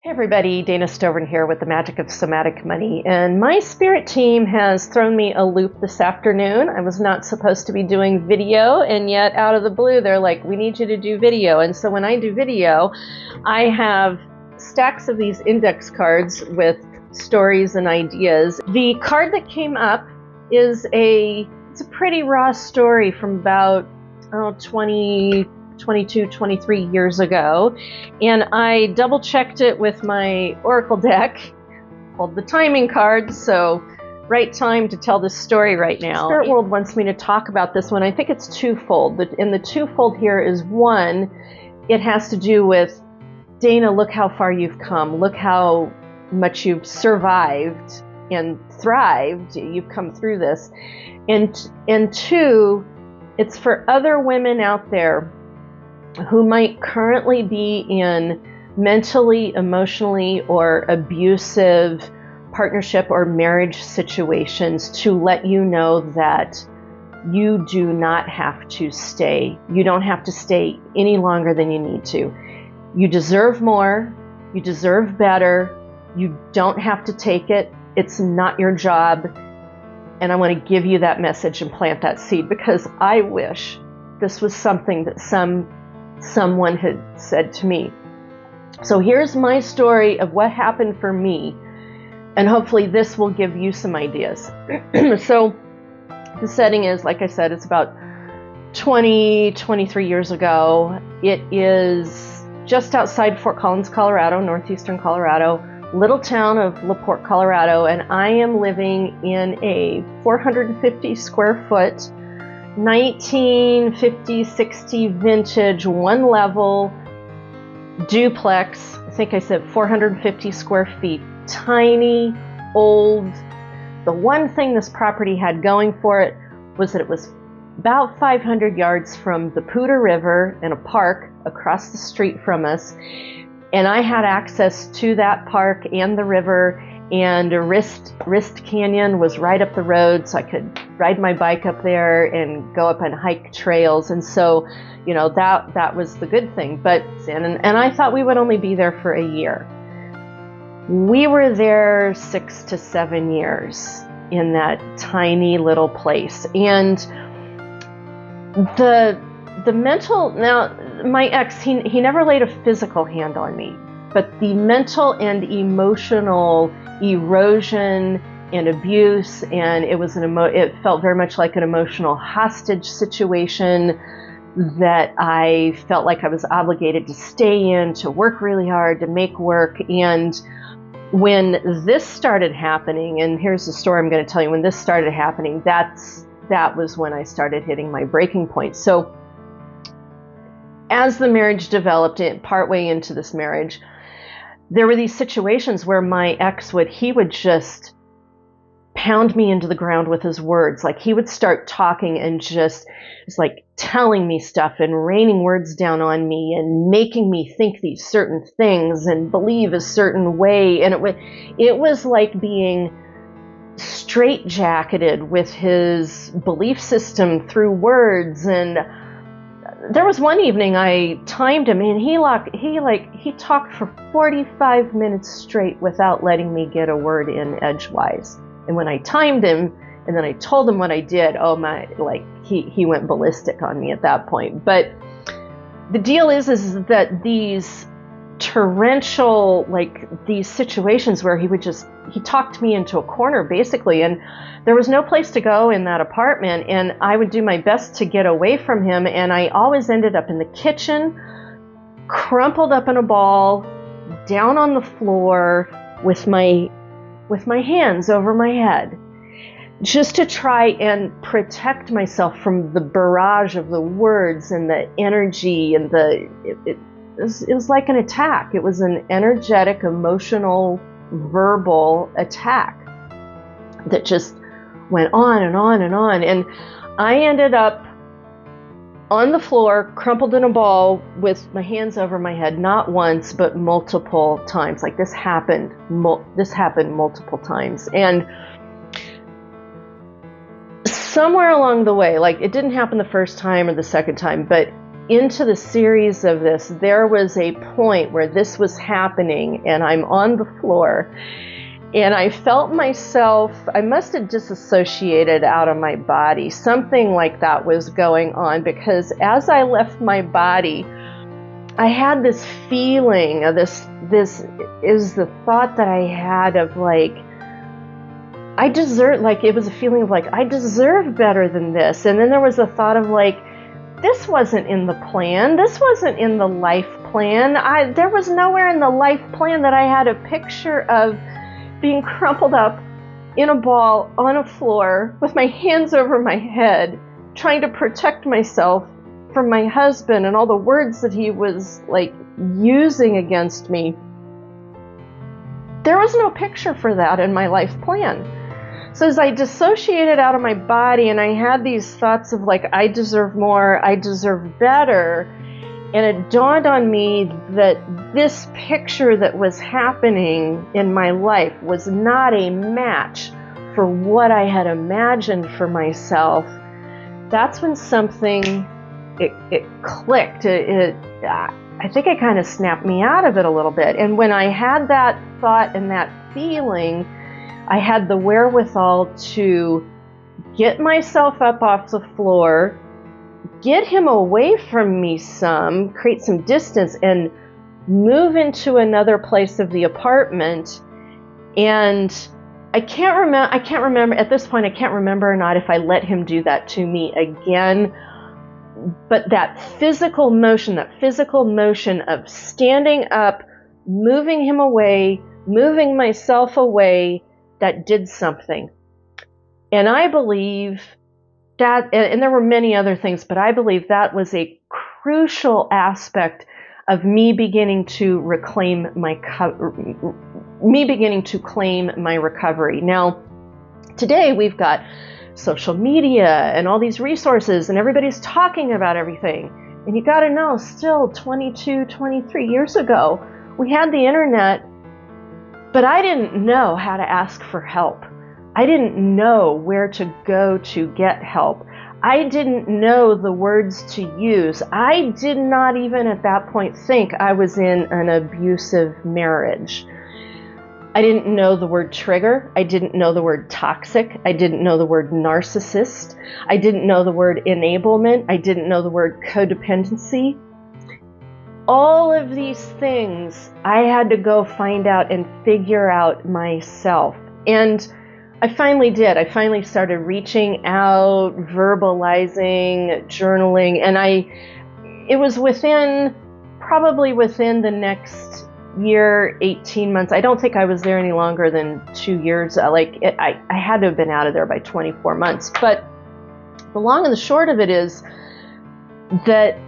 Hey everybody, Dana Stovern here with the Magic of Somatic Money, and my spirit team has thrown me a loop this afternoon. I was not supposed to be doing video, and yet out of the blue they're like, we need you to do video. And so when I do video, I have stacks of these index cards with stories and ideas. The card that came up is it's a pretty raw story from about 22, 23 years ago, and I double checked it with my oracle deck called the timing card, so right time to tell this story right now. Spirit World wants me to talk about this one. I think it's twofold, and the twofold here is one, it has to do with, Dana, look how far you've come, look how much you've survived and thrived, you've come through this, and two, it's for other women out there who might currently be in mentally, emotionally, or abusive partnership or marriage situations, to let you know that you do not have to stay. You don't have to stay any longer than you need to. You deserve more. You deserve better. You don't have to take it. It's not your job. And I want to give you that message and plant that seed, because I wish this was something that someone had said to me. So here's my story of what happened for me, and hopefully this will give you some ideas. So the setting is, like I said, it's about 23 years ago. It is just outside Fort Collins, Colorado, northeastern Colorado, little town of LaPorte, Colorado, and I am living in a 450 square foot 1950-60 vintage, one level duplex. I think I said 450 square feet, tiny, old. The one thing this property had going for it was that it was about 500 yards from the Poudre River and a park across the street from us. And I had access to that park and the river, and Wrist Canyon was right up the road, so I could ride my bike up there and go up and hike trails. And so, you know, that was the good thing. But and I thought we would only be there for a year. We were there 6 to 7 years in that tiny little place. And the mental, now my ex, he never laid a physical hand on me, but the mental and emotional erosion and abuse, and it was it felt very much like an emotional hostage situation that I felt like I was obligated to stay in, to work really hard, to make work. And when this started happening, and here's the story I'm going to tell you, when this started happening, that was when I started hitting my breaking point. So as the marriage developed, partway into this marriage, there were these situations where my ex would just pound me into the ground with his words. Like, he would start talking and just like telling me stuff and raining words down on me and making me think these certain things and believe a certain way. And it was like being straitjacketed with his belief system through words. And there was one evening I timed him, and he talked for 45 minutes straight without letting me get a word in edgewise. And when I timed him and then I told him what I did, oh my, like he went ballistic on me at that point. But the deal is that these torrential, like these situations where he talked me into a corner basically, and there was no place to go in that apartment, and I would do my best to get away from him, and I always ended up in the kitchen, crumpled up in a ball, down on the floor with my hands over my head, just to try and protect myself from the barrage of the words and the energy, and it was like an attack. It was an energetic, emotional, verbal attack that just went on and on and on. And I ended up on the floor, crumpled in a ball with my hands over my head, not once, but multiple times. Like, this happened multiple times. And somewhere along the way, like, it didn't happen the first time or the second time, but into the series of this, there was a point where this was happening and I'm on the floor and I felt myself, I must have disassociated out of my body. Something like that was going on, because as I left my body, I had this feeling of this is the thought that I had of like, I deserve, like it was a feeling of like, I deserve better than this. And then there was a thought of like, this wasn't in the plan. This wasn't in the life plan. There was nowhere in the life plan that I had a picture of being crumpled up in a ball on a floor with my hands over my head, trying to protect myself from my husband and all the words that he was like using against me. There was no picture for that in my life plan. So as I dissociated out of my body and I had these thoughts of like, I deserve more, I deserve better, and it dawned on me that this picture that was happening in my life was not a match for what I had imagined for myself. That's when something, it clicked. I think it kind of snapped me out of it a little bit. And when I had that thought and that feeling, I had the wherewithal to get myself up off the floor, get him away from me some, create some distance, and move into another place of the apartment. And I can't remember at this point, I can't remember or not if I let him do that to me again. But that physical motion of standing up, moving him away, moving myself away, that did something. And I believe that, and there were many other things, but I believe that was a crucial aspect of me beginning to claim my recovery. Now, today we've got social media and all these resources and everybody's talking about everything. And you got to know, still 22, 23 years ago, we had the internet, but I didn't know how to ask for help. I didn't know where to go to get help. I didn't know the words to use. I did not even at that point think I was in an abusive marriage. I didn't know the word trigger. I didn't know the word toxic. I didn't know the word narcissist. I didn't know the word enablement. I didn't know the word codependency. All of these things I had to go find out and figure out myself. And I finally did. I finally started reaching out, verbalizing, journaling, and it was probably within the next year, 18 months. I don't think I was there any longer than 2 years. I had to have been out of there by 24 months. But the long and the short of it is that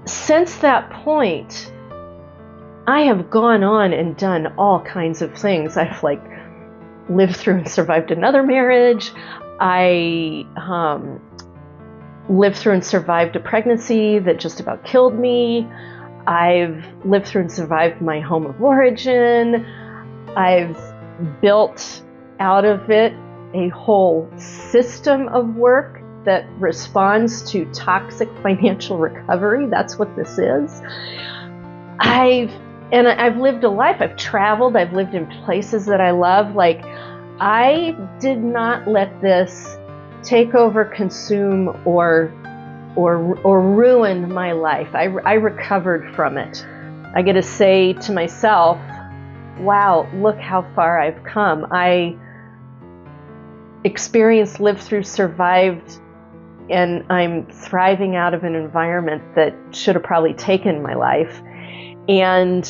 since that point, I have gone on and done all kinds of things. I've lived through and survived another marriage. I lived through and survived a pregnancy that just about killed me. I've lived through and survived my home of origin. I've built out of it a whole system of work that responds to toxic financial recovery. That's what this is. I've lived a life. I've traveled. I've lived in places that I love. I did not let this take over, consume, or ruin my life. I recovered from it. I get to say to myself, wow, look how far I've come. I experienced, lived through, survived, and I'm thriving out of an environment that should have probably taken my life. And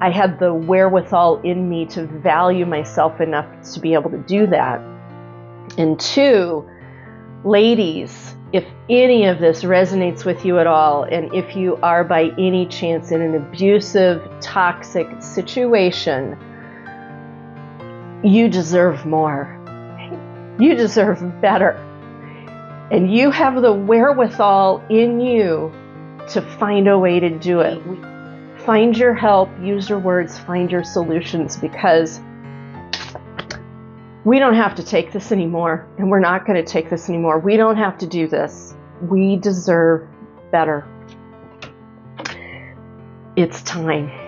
I had the wherewithal in me to value myself enough to be able to do that. And two, ladies, if any of this resonates with you at all, and if you are by any chance in an abusive, toxic situation, you deserve more. You deserve better. And you have the wherewithal in you to find a way to do it. Find your help, use your words, find your solutions, because we don't have to take this anymore, and we're not going to take this anymore. We don't have to do this. We deserve better. It's time.